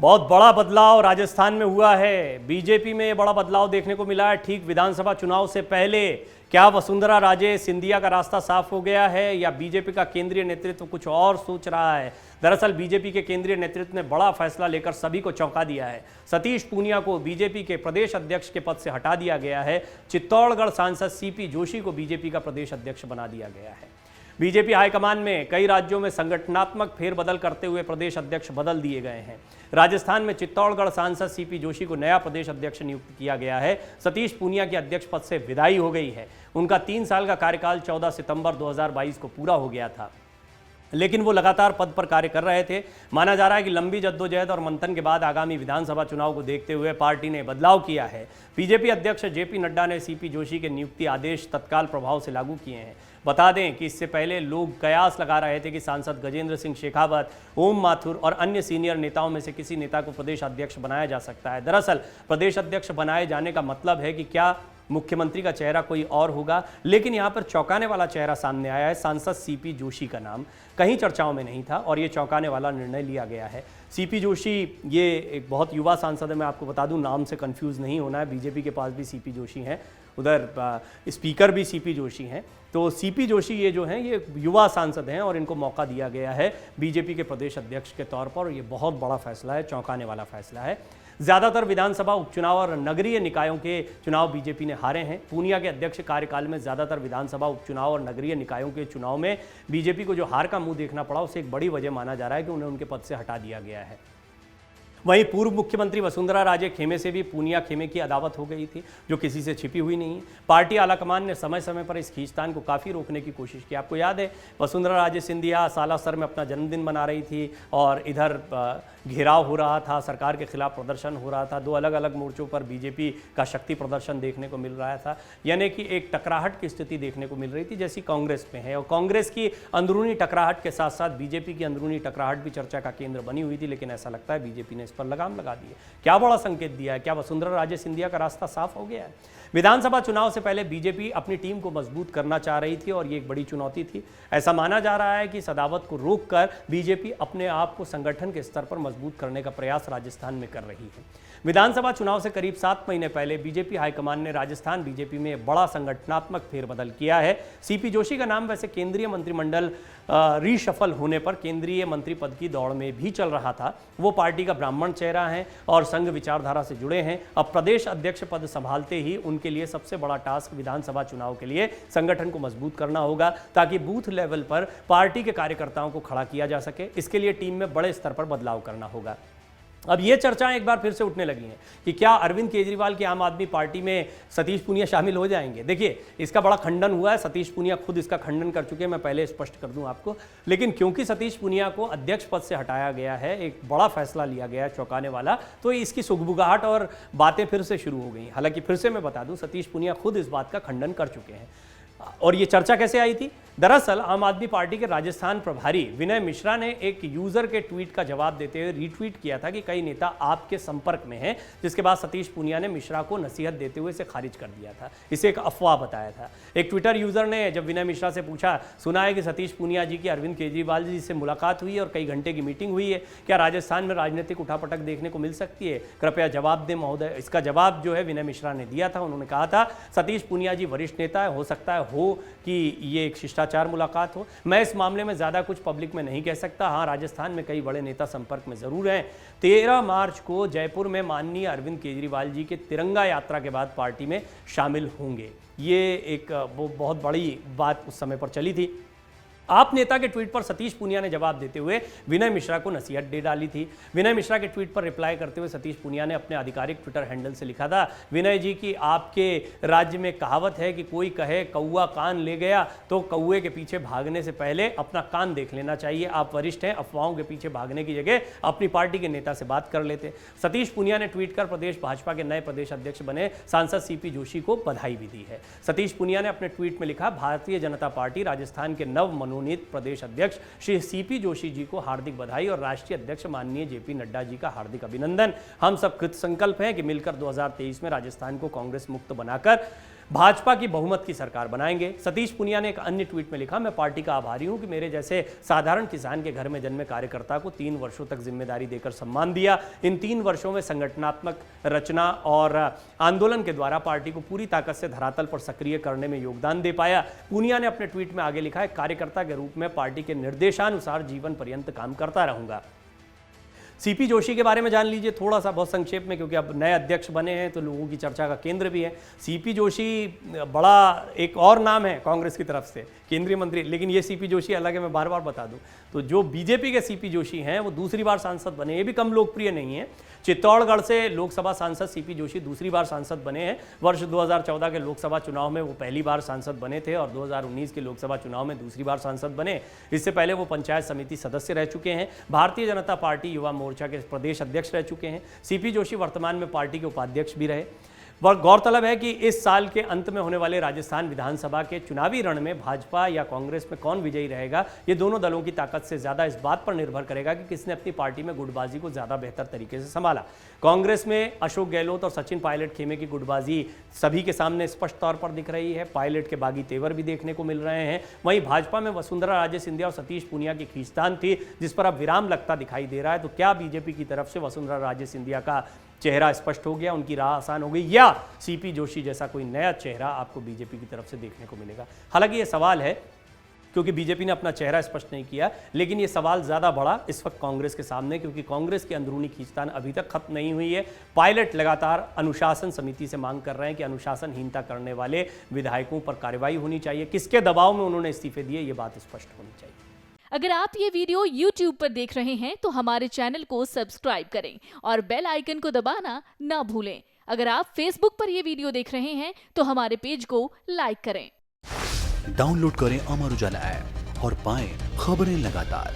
बहुत बड़ा बदलाव राजस्थान में हुआ है। बीजेपी में ये बड़ा बदलाव देखने को मिला है ठीक विधानसभा चुनाव से पहले। क्या वसुंधरा राजे सिंधिया का रास्ता साफ हो गया है या बीजेपी का केंद्रीय नेतृत्व कुछ और सोच रहा है? दरअसल बीजेपी के केंद्रीय नेतृत्व ने बड़ा फैसला लेकर सभी को चौंका दिया है। सतीश पूनिया को बीजेपी के प्रदेश अध्यक्ष के पद से हटा दिया गया है। चित्तौड़गढ़ सांसद सीपी जोशी को बीजेपी का प्रदेश अध्यक्ष बना दिया गया है। बीजेपी हाईकमान में कई राज्यों में संगठनात्मक फेरबदल करते हुए प्रदेश अध्यक्ष बदल दिए गए हैं। राजस्थान में चित्तौड़गढ़ सांसद सीपी जोशी को नया प्रदेश अध्यक्ष नियुक्त किया गया है। सतीश पूनिया की अध्यक्ष पद से विदाई हो गई है। उनका 3 साल का कार्यकाल 14 सितंबर 2022 को पूरा हो गया था, लेकिन वो लगातार पद पर कार्य कर रहे थे। माना जा रहा है कि लंबी जद्दोजहद और मंथन के बाद आगामी विधानसभा चुनाव को देखते हुए पार्टी ने बदलाव किया है। बीजेपी अध्यक्ष जेपी नड्डा ने सीपी जोशी के नियुक्ति आदेश तत्काल प्रभाव से लागू किए हैं। बता दें कि इससे पहले लोग कयास लगा रहे थे कि सांसद गजेंद्र सिंह शेखावत, ओम माथुर और अन्य सीनियर नेताओं में से किसी नेता को प्रदेश अध्यक्ष बनाया जा सकता है। दरअसल प्रदेश अध्यक्ष बनाए जाने का मतलब है कि क्या मुख्यमंत्री का चेहरा कोई और होगा, लेकिन यहां पर चौंकाने वाला चेहरा सामने आया है। सांसद सीपी जोशी का नाम कहीं चर्चाओं में नहीं था और ये चौंकाने वाला निर्णय लिया गया है। सीपी जोशी ये एक बहुत युवा सांसद है। मैं आपको बता दूं, नाम से कंफ्यूज नहीं होना है। बीजेपी के पास भी सीपी जोशी हैं, उधर स्पीकर भी सीपी जोशी हैं। तो सीपी जोशी ये जो हैं ये युवा सांसद हैं और इनको मौका दिया गया है बीजेपी के प्रदेश अध्यक्ष के तौर पर। ये बहुत बड़ा फैसला है, चौंकाने वाला फैसला है। ज़्यादातर विधानसभा उपचुनाव और नगरीय निकायों के चुनाव बीजेपी ने हारे हैं। पूनिया के अध्यक्ष कार्यकाल में ज़्यादातर विधानसभा उपचुनाव और नगरीय निकायों के चुनाव में बीजेपी को जो हार का मुंह देखना पड़ा, उसे एक बड़ी वजह माना जा रहा है कि उन्हें उनके पद से हटा दिया गया है। वहीं पूर्व मुख्यमंत्री वसुंधरा राजे खेमे से भी पूनिया खेमे की अदावत हो गई थी, जो किसी से छिपी हुई नहीं है। पार्टी आलाकमान ने समय समय पर इस खींचतान को काफ़ी रोकने की कोशिश की। आपको याद है, वसुंधरा राजे सिंधिया सालासर में अपना जन्मदिन मना रही थी और इधर घेराव हो रहा था, सरकार के खिलाफ प्रदर्शन हो रहा था। 2 अलग अलग मोर्चों पर बीजेपी का शक्ति प्रदर्शन देखने को मिल रहा था, यानी कि एक टकराहट की स्थिति देखने को मिल रही थी जैसी कांग्रेस में है। और कांग्रेस की अंदरूनी टकराहट के साथ साथ बीजेपी की अंदरूनी टकराहट भी चर्चा का केंद्र बनी हुई थी, लेकिन ऐसा लगता है बीजेपी ने इस पर लगाम लगा दी है। क्या बड़ा संकेत दिया है? क्या वसुंधरा राजे सिंधिया का रास्ता साफ हो गया है? विधानसभा चुनाव से पहले बीजेपी अपनी टीम को मजबूत करना चाह रही थी और ये एक बड़ी चुनौती थी। ऐसा माना जा रहा है कि इस अदावत को रोककर बीजेपी अपने आप को संगठन के स्तर पर मजबूत करने का प्रयास राजस्थान में कर रही है। विधानसभा चुनाव से करीब 7 महीने पहले बीजेपी हाईकमान ने राजस्थान बीजेपी में बड़ा संगठनात्मक फेरबदल किया है। सीपी जोशी का नाम वैसे केंद्रीय मंत्रिमंडल रीशफल होने पर केंद्रीय मंत्री पद की दौड़ में भी चल रहा था। वो पार्टी का ब्राह्मण चेहरा है और संघ विचारधारा से जुड़े हैं। अब प्रदेश अध्यक्ष पद संभालते ही उनके लिए सबसे बड़ा टास्क विधानसभा चुनाव के लिए संगठन को मजबूत करना होगा, ताकि बूथ लेवल पर पार्टी के कार्यकर्ताओं को खड़ा किया जा सके। इसके लिए टीम में बड़े स्तर पर बदलाव करना होगा। अब ये चर्चाएं एक बार फिर से उठने लगी हैं कि क्या अरविंद केजरीवाल की आम आदमी पार्टी में सतीश पूनिया शामिल हो जाएंगे। देखिए, इसका बड़ा खंडन हुआ है। सतीश पूनिया खुद इसका खंडन कर चुके हैं, मैं पहले स्पष्ट कर दूं आपको। लेकिन क्योंकि सतीश पूनिया को अध्यक्ष पद से हटाया गया है, एक बड़ा फैसला लिया गया है चौंकाने वाला, तो इसकी सुगबुगाहट और बातें फिर से शुरू हो गई। हालांकि फिर से मैं बता दूं, सतीश पूनिया खुद इस बात का खंडन कर चुके हैं। और ये चर्चा कैसे आई थी? दरअसल आम आदमी पार्टी के राजस्थान प्रभारी विनय मिश्रा ने एक यूजर के ट्वीट का जवाब देते हुए रीट्वीट किया था कि कई नेता आपके संपर्क में हैं, जिसके बाद सतीश पूनिया ने मिश्रा को नसीहत देते हुए इसे खारिज कर दिया था, इसे एक अफवाह बताया था। एक ट्विटर यूजर ने जब विनय मिश्रा से पूछा, सुना है कि सतीश पूनिया जी की अरविंद केजरीवाल जी से मुलाकात हुई है और कई घंटे की मीटिंग हुई है, क्या राजस्थान में राजनीतिक उठापटक देखने को मिल सकती है? कृपया जवाब दें महोदय। इसका जवाब जो है विनय मिश्रा ने दिया था। उन्होंने कहा था, सतीश पूनिया जी वरिष्ठ नेता है, हो सकता है हो कि ये एक शिष्टाचार मुलाकात हो। मैं इस मामले में ज़्यादा कुछ पब्लिक में नहीं कह सकता। हाँ, राजस्थान में कई बड़े नेता संपर्क में ज़रूर हैं। 13 मार्च को जयपुर में माननीय अरविंद केजरीवाल जी के तिरंगा यात्रा के बाद पार्टी में शामिल होंगे। ये एक बहुत बड़ी बात उस समय पर चली थी। आप नेता के ट्वीट पर सतीश पूनिया ने जवाब देते हुए विनय मिश्रा को नसीहत दे डाली थी। विनय मिश्रा के ट्वीट पर रिप्लाई करते हुए सतीश पूनिया ने अपने आधिकारिक ट्विटर हैंडल से लिखा था, विनय जी की आपके राज्य में कहावत है कि कोई कहे कौआ कान ले गया तो कौए के पीछे भागने से पहले अपना कान देख लेना चाहिए। आप वरिष्ठ हैं, अफवाहों के पीछे भागने की जगह अपनी पार्टी के नेता से बात कर लेते। सतीश पूनिया ने ट्वीट कर प्रदेश भाजपा के नए प्रदेश अध्यक्ष बने सांसद सीपी जोशी को बधाई भी दी है। सतीश पूनिया ने अपने ट्वीट में लिखा, भारतीय जनता पार्टी राजस्थान के नव मनोनीत प्रदेश अध्यक्ष श्री सीपी जोशी जी को हार्दिक बधाई और राष्ट्रीय अध्यक्ष माननीय जेपी नड्डा जी का हार्दिक अभिनंदन। हम सब कृत संकल्प हैं कि मिलकर 2023 में राजस्थान को कांग्रेस मुक्त बनाकर भाजपा की बहुमत की सरकार बनाएंगे। सतीश पूनिया ने एक अन्य ट्वीट में लिखा, मैं पार्टी का आभारी हूं कि मेरे जैसे साधारण किसान के घर में जन्मे कार्यकर्ता को 3 वर्षों तक जिम्मेदारी देकर सम्मान दिया। इन 3 वर्षों में संगठनात्मक रचना और आंदोलन के द्वारा पार्टी को पूरी ताकत से धरातल पर सक्रिय करने में योगदान दे पाया। पूनिया ने अपने ट्वीट में आगे लिखा है, कार्यकर्ता के रूप में पार्टी के निर्देशानुसार जीवन पर्यंत काम करता रहूंगा। सीपी जोशी के बारे में जान लीजिए थोड़ा सा, बहुत संक्षेप में, क्योंकि अब नए अध्यक्ष बने हैं तो लोगों की चर्चा का केंद्र भी है। सीपी जोशी बड़ा एक और नाम है कांग्रेस की तरफ से, केंद्रीय मंत्री, लेकिन ये सीपी जोशी अलग है, मैं बार बार बता दूं। तो जो बीजेपी के सीपी जोशी हैं वो दूसरी बार सांसद बने, ये भी कम लोकप्रिय नहीं है। चित्तौड़गढ़ से लोकसभा सांसद सीपी जोशी दूसरी बार सांसद बने हैं। वर्ष 2014 के लोकसभा चुनाव में वो पहली बार सांसद बने थे और 2019 के लोकसभा चुनाव में दूसरी बार सांसद बने। इससे पहले वो पंचायत समिति सदस्य रह चुके हैं। भारतीय जनता पार्टी युवा मोर्चा के प्रदेश अध्यक्ष रह चुके हैं। सीपी जोशी वर्तमान में पार्टी के उपाध्यक्ष भी रहे। गौरतलब है कि इस साल के अंत में होने वाले राजस्थान विधानसभा के चुनावी रण में भाजपा या कांग्रेस में कौन विजयी रहेगा, ये दोनों दलों की ताकत से ज्यादा इस बात पर निर्भर करेगा कि किसने अपनी पार्टी में गुटबाजी को ज्यादा बेहतर तरीके से संभाला। कांग्रेस में अशोक गहलोत और सचिन पायलट खेमे की गुटबाजी सभी के सामने स्पष्ट तौर पर दिख रही है। पायलट के बागी तेवर भी देखने को मिल रहे हैं। वहीं भाजपा में वसुंधरा राजे सिंधिया और सतीश पूनिया की खींचतान थी, जिस पर अब विराम लगता दिखाई दे रहा है। तो क्या बीजेपी की तरफ से वसुंधरा राजे सिंधिया का चेहरा स्पष्ट हो गया, उनकी राह आसान हो गई, या सीपी जोशी जैसा कोई नया चेहरा आपको बीजेपी की तरफ से देखने को मिलेगा? हालांकि ये सवाल है, क्योंकि बीजेपी ने अपना चेहरा स्पष्ट नहीं किया, लेकिन ये सवाल ज्यादा बड़ा इस वक्त कांग्रेस के सामने, क्योंकि कांग्रेस की अंदरूनी खींचतान अभी तक खत्म नहीं हुई है। पायलट लगातार अनुशासन समिति से मांग कर रहे हैं कि अनुशासनहीनता करने वाले विधायकों पर कार्रवाई होनी चाहिए। किसके दबाव में उन्होंने इस्तीफे दिए, ये बात स्पष्ट होनी चाहिए। अगर आप ये वीडियो YouTube पर देख रहे हैं तो हमारे चैनल को सब्सक्राइब करें और बेल आइकन को दबाना ना भूलें। अगर आप Facebook पर ये वीडियो देख रहे हैं तो हमारे पेज को लाइक करें। डाउनलोड करें अमर उजाला ऐप और पाएं खबरें लगातार।